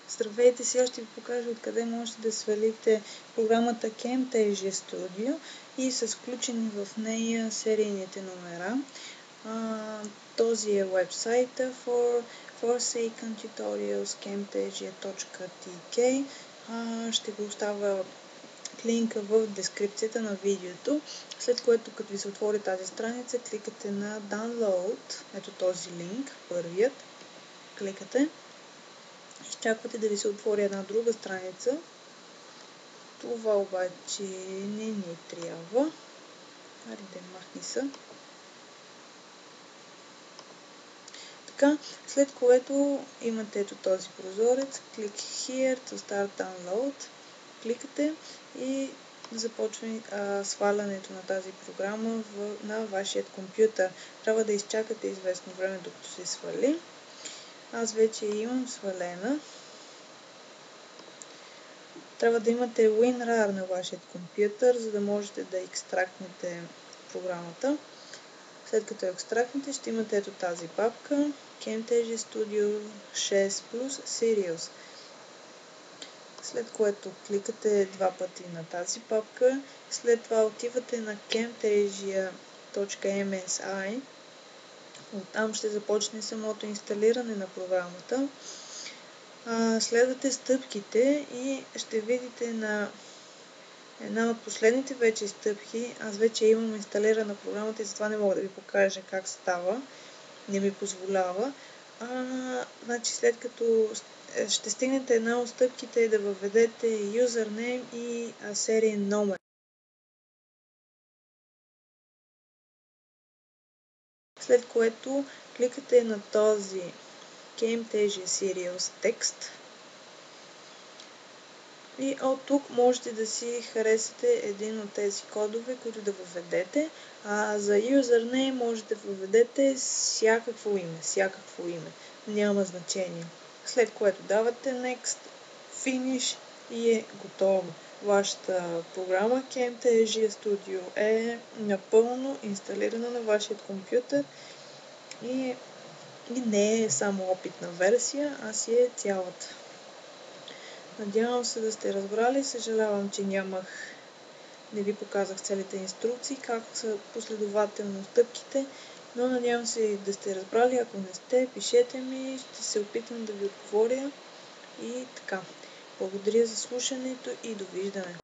Здравейте, сега ще ви покажа откъде можете да свалите програмата Camtasia Studio и са включени в нея серийните номера. Този е вебсайта for Forsaken Tutorials camtasia.tk. Ще го оставя линка в дескрипцията на видеото, след което като ви се отвори тази страница, кликате на Download, ето този линк, първият, кликате. Изчаквате да ви се отвори една друга страница. Това обаче не ни трябва. Хайде, махни са. Така, след което имате ето този прозорец. Click here to start download. Кликате и започва свалянето на тази програма на вашия компютър. Трябва да изчакате известно време, докато се свали. Аз вече имам свалена. Трябва да имате WinRAR на вашия компютър, за да можете да екстрактнете програмата. След като я екстрактнете, ще имате ето тази папка Camtasia Studio 6 Plus Serials. След което кликате два пъти на тази папка. След това отивате на camtasia.msi. Оттам ще започне самото инсталиране на програмата. Следвате стъпките и ще видите на една от последните вече стъпки. Аз вече имам инсталирана програмата и затова не мога да ви покажа как става. Не ми позволява. Значи след като ще стигнете една от стъпките да въведете юзернейм и сериен номер. След което кликате на този Camtasia Serials текст. И от тук можете да си харесате един от тези кодове, които да въведете. За юзернейм можете да въведете всякакво име. Няма значение. След което давате Next, Finish и е готово. Вашата програма Camtasia Studio е напълно инсталирана на вашия компютър и не е само опитна версия, а си е цялата. Надявам се да сте разбрали. Съжалявам, че не ви показах целите инструкции, как са последователно стъпките, но надявам се да сте разбрали. Ако не сте, пишете ми, ще се опитам да ви отговоря и така. Благодаря за слушането и довиждане.